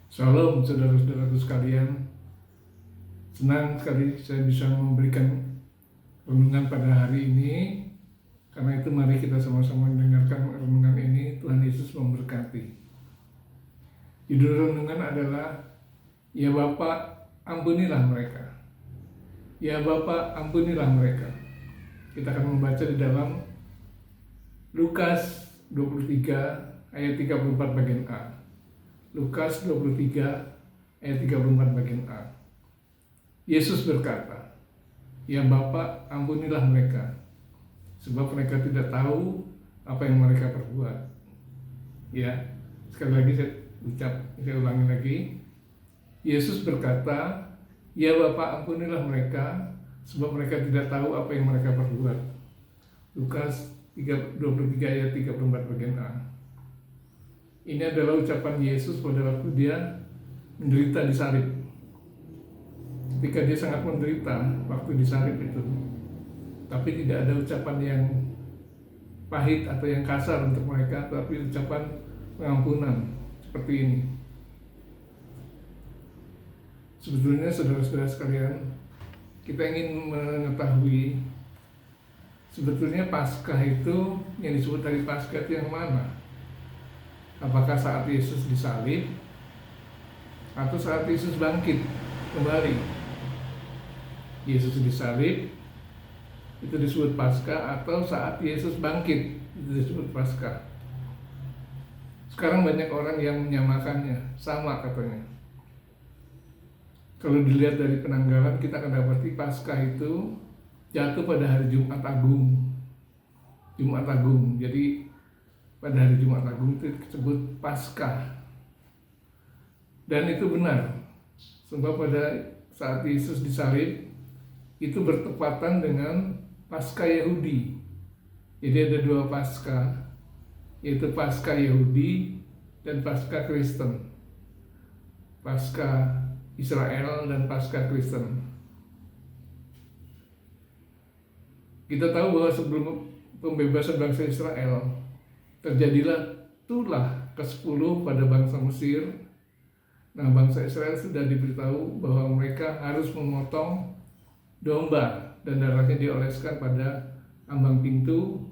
Shalom saudara-saudaraku sekalian, senang sekali saya bisa memberikan renungan pada hari ini. Karena itu mari kita sama-sama mendengarkan renungan ini. Tuhan Yesus memberkati. Judul renungan adalah Ya Bapa, ampunilah mereka. Ya Bapa, ampunilah mereka. Kita akan membaca di dalam Lukas 23 ayat 34 bagian A. Lukas 23 ayat 34 bagian A. Yesus berkata, Ya Bapa, ampunilah mereka, sebab mereka tidak tahu apa yang mereka perbuat. Ya, sekali lagi saya ulangi lagi. Yesus berkata, Ya Bapa, ampunilah mereka, sebab mereka tidak tahu apa yang mereka perbuat. Lukas 23 ayat 34 bagian A. Ini adalah ucapan Yesus pada waktu dia menderita di salib. Ketika dia sangat menderita waktu di salib itu, tapi tidak ada ucapan yang pahit atau yang kasar untuk mereka, tapi ucapan pengampunan seperti ini. Sebetulnya saudara-saudara sekalian, kita ingin mengetahui sebetulnya Paskah itu, yang disebut hari Paskah itu yang mana? Apakah saat Yesus disalib atau saat Yesus bangkit kembali? Yesus disalib itu disebut Paskah, atau saat Yesus bangkit itu disebut Paskah. Sekarang banyak orang yang menyamakannya, sama katanya. Kalau dilihat dari penanggalan, kita akan dapati Paskah itu jatuh pada hari Jumat Agung. Jumat Agung. Jadi pada hari Jumat Agung itu disebut Paskah. Dan itu benar. Sebab pada saat Yesus disalib itu bertepatan dengan Paskah Yahudi. Jadi ada dua Paskah, yaitu Paskah Yahudi dan Paskah Kristen. Paskah Israel dan Paskah Kristen. Kita tahu bahwa sebelum pembebasan bangsa Israel, terjadilah tulah ke-10 pada bangsa Mesir. Nah, bangsa Israel sudah diberitahu bahwa mereka harus memotong domba dan darahnya dioleskan pada ambang pintu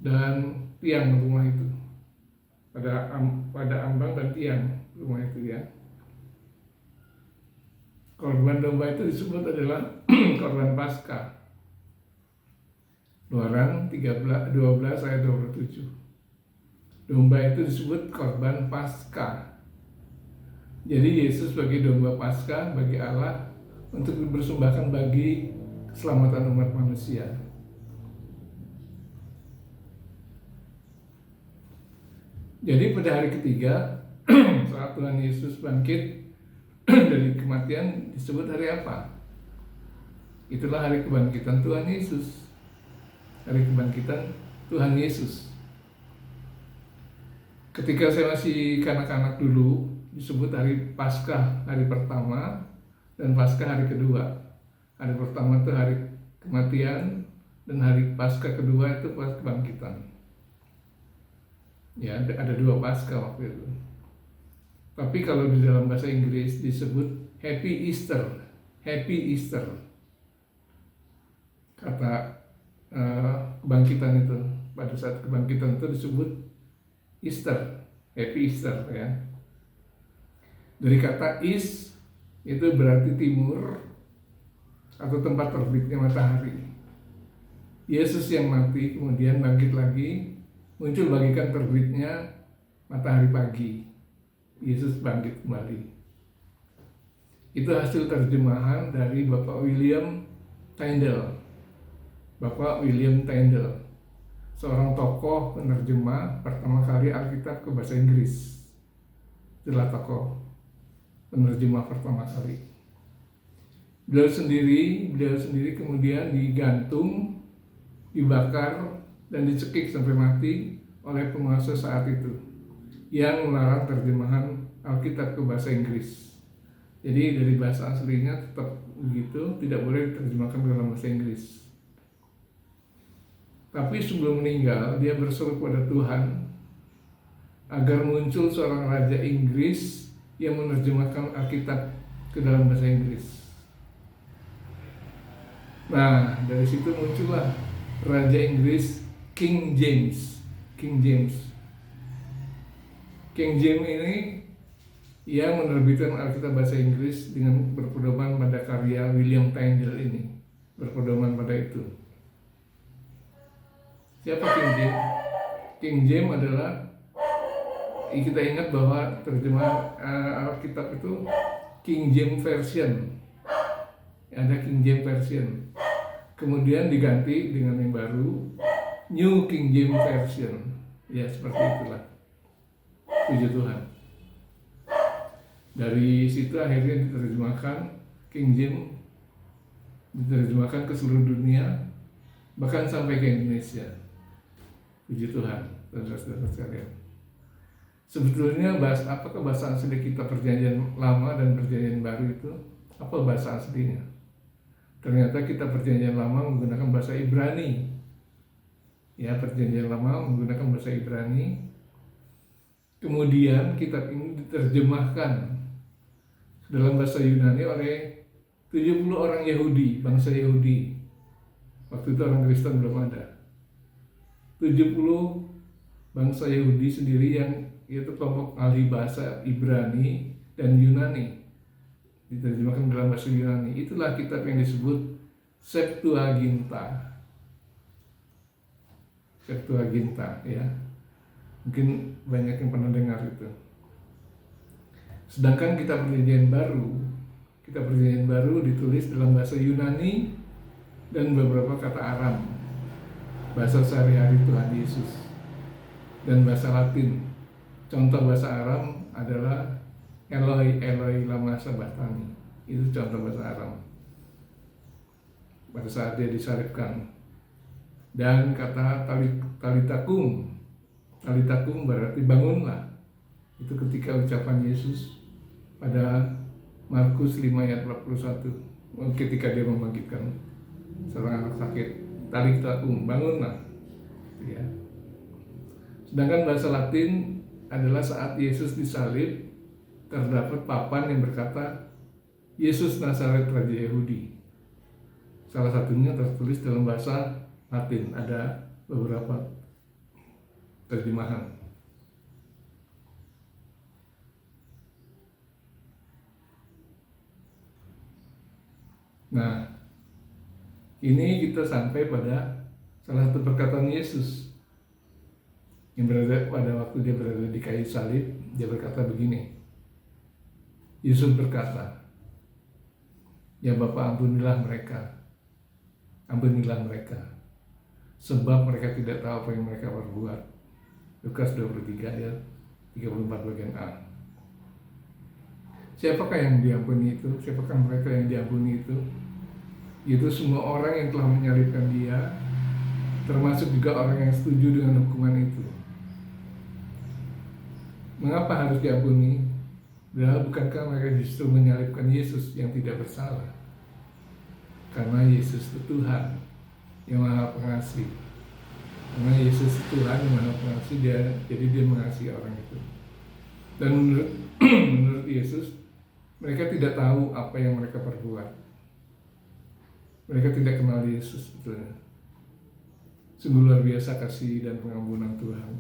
dan tiang rumah itu. Pada ambang dan tiang rumah itu ya. Korban domba itu disebut adalah korban Paskah. Keluaran 12 ayat 27. Domba itu disebut korban Paskah. Jadi Yesus sebagai domba Paskah bagi Allah untuk dipersembahkan bagi keselamatan umat manusia. Jadi pada hari ketiga saat Tuhan Yesus bangkit dari kematian disebut hari apa? Itulah hari kebangkitan Tuhan Yesus. Hari kebangkitan Tuhan Yesus. Ketika saya masih kanak-kanak dulu, disebut hari Paskah hari pertama dan Paskah hari kedua. Hari pertama itu hari kematian, dan hari Paskah kedua itu pas kebangkitan. Ya, ada dua Paskah waktu itu. Tapi kalau di dalam bahasa Inggris disebut Happy Easter. Happy Easter. Kata kebangkitan itu, pada saat kebangkitan itu disebut Easter, Happy Easter ya. Dari kata is itu berarti timur atau tempat terbitnya matahari. Yesus yang mati kemudian bangkit lagi, muncul bagikan terbitnya matahari pagi. Yesus bangkit kembali. Itu hasil terjemahan dari Bapak William Tyndale. Bapak William Tyndale, seorang tokoh penerjemah pertama kali Alkitab ke bahasa Inggris. Itulah tokoh penerjemah pertama kali. Beliau sendiri kemudian digantung, dibakar, dan dicekik sampai mati oleh penguasa saat itu yang melarang terjemahan Alkitab ke bahasa Inggris. Jadi dari bahasa aslinya tetap begitu, tidak boleh diterjemahkan ke dalam bahasa Inggris. Tapi sebelum meninggal, dia berseru kepada Tuhan agar muncul seorang raja Inggris yang menerjemahkan Alkitab ke dalam bahasa Inggris. Nah, dari situ muncullah raja Inggris King James. King James ini yang menerbitkan Alkitab bahasa Inggris dengan berpedoman pada karya William Tyndale ini, berpedoman pada itu. Siapa King James? King James adalah, kita ingat bahwa terjemahan Alkitab itu King James Version, ada King James Version, kemudian diganti dengan yang baru New King James Version, ya seperti itulah. Puji Tuhan. Dari situ akhirnya diterjemahkan King James, diterjemahkan ke seluruh dunia, bahkan sampai ke Indonesia. Puji Tuhan, saudara-saudara sekalian. Sebetulnya apakah bahasa asli kita Perjanjian Lama dan Perjanjian Baru itu? Apa bahasa aslinya? Ternyata kita Perjanjian Lama menggunakan bahasa Ibrani. Ya, Perjanjian Lama menggunakan bahasa Ibrani. Kemudian kitab ini diterjemahkan dalam bahasa Yunani oleh 70 orang Yahudi, bangsa Yahudi. Waktu itu orang Kristen belum ada. 70 bangsa Yahudi sendiri yang yaitu kelompok ahli bahasa Ibrani dan Yunani, diterjemahkan dalam bahasa Yunani. Itulah kitab yang disebut Septuaginta. Septuaginta, ya. Mungkin banyak yang pernah dengar itu. Sedangkan kitab Perjanjian Baru ditulis dalam bahasa Yunani dan beberapa kata Aram, bahasa sehari-hari Tuhan Yesus, dan bahasa Latin. Contoh bahasa Aram adalah Eloi Eloi lama sabachthani. Itu contoh bahasa Aram pada saat dia disalibkan. Dan kata talitakum berarti bangunlah. Itu ketika ucapan Yesus pada Markus 5 ayat 41, ketika dia membangkitkan seorang anak sakit, talitakum, bangunlah, ya. Sedangkan bahasa Latin adalah saat Yesus disalib, terdapat papan yang berkata Yesus Nazaret Raja Yahudi. Salah satunya tertulis dalam bahasa Latin, ada beberapa terjemahan. Nah, ini kita sampai pada salah satu perkataan Yesus yang berada pada waktu dia berada di kayu salib. Dia berkata begini. Yesus berkata, "Ya Bapa, ampunilah mereka, sebab mereka tidak tahu apa yang mereka perbuat." Lukas 23 ayat 34 bagian A. Siapakah yang diampuni itu? Siapakah mereka yang diampuni itu? Itu semua orang yang telah menyalibkan dia, termasuk juga orang yang setuju dengan hukuman itu. Mengapa harus diampuni? Padahal bukankah mereka justru menyalibkan Yesus yang tidak bersalah? Karena Yesus itu Tuhan yang Maha Pengasih. Karena Yesus Tuhan yang Maha Pengasih, jadi dia mengasihi orang itu. Dan menurut Yesus, mereka tidak tahu apa yang mereka perbuat. Mereka tidak kenal Yesus sebetulnya. Sungguh luar biasa kasih dan pengampunan Tuhan.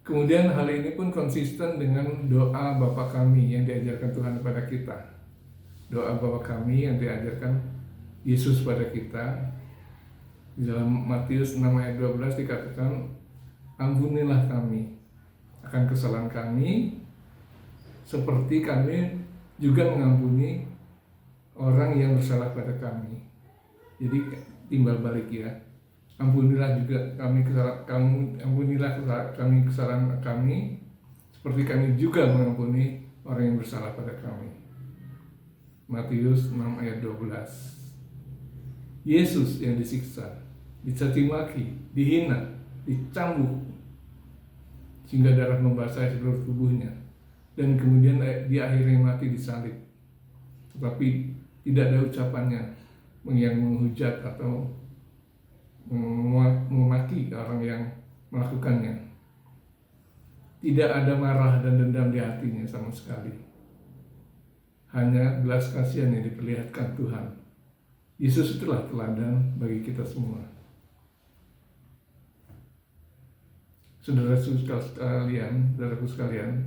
Kemudian hal ini pun konsisten dengan doa Bapa kami yang diajarkan Tuhan kepada kita. Doa Bapa kami yang diajarkan Yesus pada kita. Di dalam Matius 6 ayat 12 dikatakan, "Ampunilah kami akan kesalahan kami, seperti kami juga mengampuni orang yang bersalah pada kami." Jadi timbal balik, ya. Ampunilah juga kami kesalahan kami, seperti kami juga mengampuni orang yang bersalah pada kami. Matius 6 ayat 12. Yesus yang disiksa, dicaci maki, dihina, dicambuk sehingga darah membasahi seluruh tubuhnya, dan kemudian dia akhirnya mati disalib. Tetapi tidak ada ucapannya yang menghujat atau memaki orang yang melakukannya. Tidak ada marah dan dendam di hatinya sama sekali. Hanya belas kasihan yang diperlihatkan Tuhan. Yesus itulah teladan bagi kita semua. Saudaraku sekalian,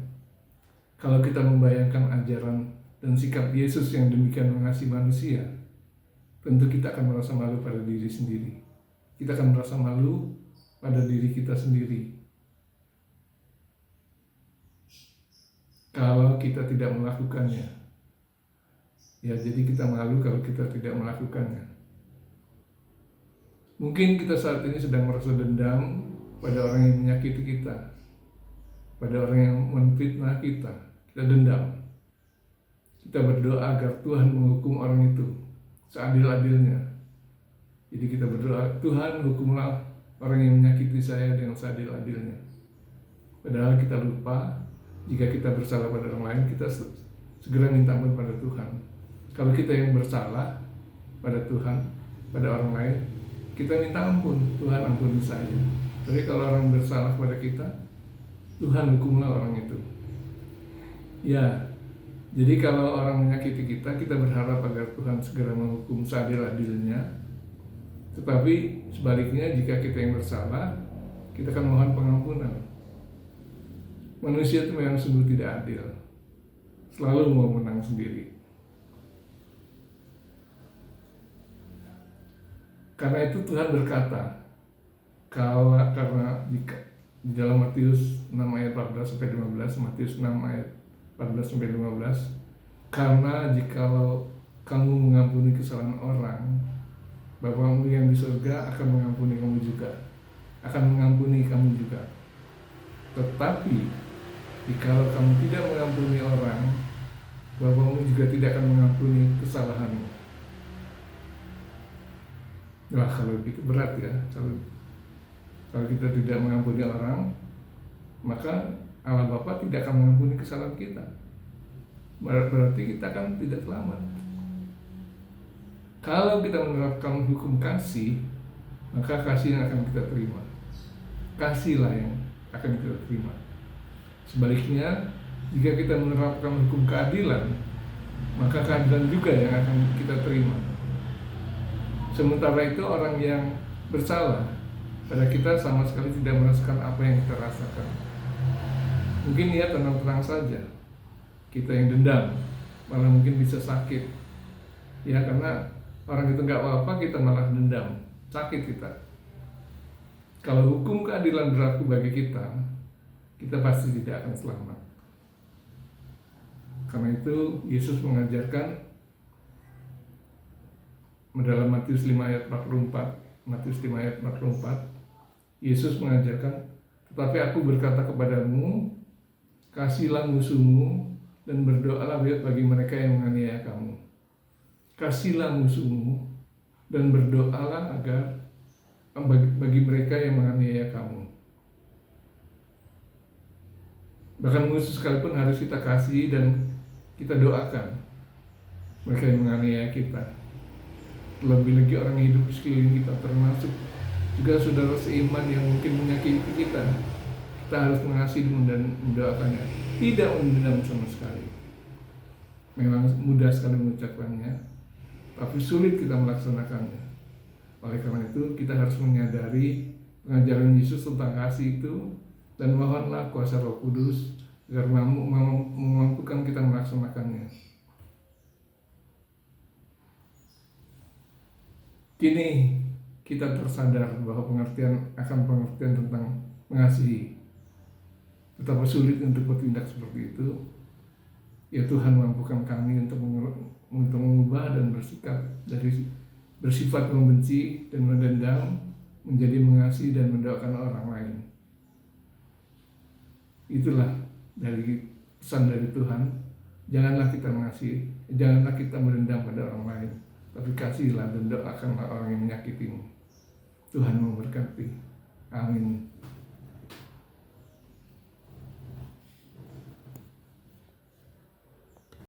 kalau kita membayangkan ajaran dan sikap Yesus yang demikian mengasihi manusia, tentu kita akan merasa malu pada diri sendiri. Kita akan merasa malu pada diri kita sendiri kalau kita tidak melakukannya. Ya, jadi kita malu kalau kita tidak melakukannya. Mungkin kita saat ini sedang merasa dendam pada orang yang menyakiti kita, pada orang yang menfitnah kita. Kita dendam. Kita berdoa agar Tuhan menghukum orang itu seadil-adilnya. Jadi kita berdoa, Tuhan hukumlah orang yang menyakiti saya dengan seadil-adilnya. Padahal kita lupa, jika kita bersalah pada orang lain, kita segera minta ampun pada Tuhan. Kalau kita yang bersalah pada Tuhan, pada orang lain, kita minta ampun, Tuhan ampuni saya. Tapi kalau orang bersalah pada kita, Tuhan hukumlah orang itu. Ya, jadi kalau orang menyakiti kita, kita berharap agar Tuhan segera menghukum seadil-adilnya. Tetapi sebaliknya, jika kita yang bersalah, kita akan mohon pengampunan. Manusia itu memang sungguh tidak adil, selalu mau menang sendiri. Karena itu Tuhan berkata, karena jika di dalam Matius 6 ayat 14-15, Matius 6 ayat 14-15, karena jikalau kamu mengampuni kesalahan orang, Bapamu yang di surga akan mengampuni kamu juga, Tetapi jikalau kamu tidak mengampuni orang, Bapamu juga tidak akan mengampuni kesalahanmu. Wah, kalau itu berat ya. Kalau kita tidak mengampuni orang, maka Allah Bapa tidak akan mengampuni kesalahan kita. Berarti kita kan tidak selamat. Kalau kita menerapkan hukum kasih, maka kasih yang akan kita terima. Kasihlah yang akan kita terima. Sebaliknya, jika kita menerapkan hukum keadilan, maka keadilan juga yang akan kita terima. Sementara itu orang yang bersalah pada kita sama sekali tidak merasakan apa yang kita rasakan. Mungkin ya tenang-tenang saja. Kita yang dendam, malah mungkin bisa sakit. Ya, karena orang itu nggak apa-apa, kita malah dendam, sakit kita. Kalau hukum keadilan berlaku bagi kita pasti tidak akan selamat. Karena itu Yesus mengajarkan dalam Matius 5 ayat 44, Yesus mengajarkan, tetapi aku berkata kepadamu, kasihilah musuhmu dan berdoalah bagi mereka yang menganiaya kamu. Kasihilah musuhmu dan berdoalah agar bagi mereka yang menganiaya kamu. Bahkan musuh sekalipun harus kita kasih dan kita doakan mereka yang menganiaya kita. Lebih lagi orang yang hidup di sekeliling kita, termasuk juga saudara seiman yang mungkin menyakiti kita harus mengasihi dan mendoakannya, tidak mendendam sama sekali. Memang mudah sekali mengucapkannya, tapi sulit kita melaksanakannya. Oleh karena itu kita harus menyadari pengajaran Yesus tentang kasih itu, dan mohonlah kuasa Roh Kudus agar memampukan kita melaksanakannya. Kini kita tersadar bahwa pengertian tentang mengasihi betapa sulit untuk bertindak seperti itu. Ya, Tuhan mampukan kami untuk mengubah dan bersikap dari bersifat membenci dan mendendam menjadi mengasihi dan mendoakan orang lain. Itulah dari pesan dari Tuhan. Janganlah kita mengasihi, janganlah kita mendendam pada orang lain, tapi kasihilah dan doakanlah orang yang menyakitimu. Tuhan memberkati. Amin.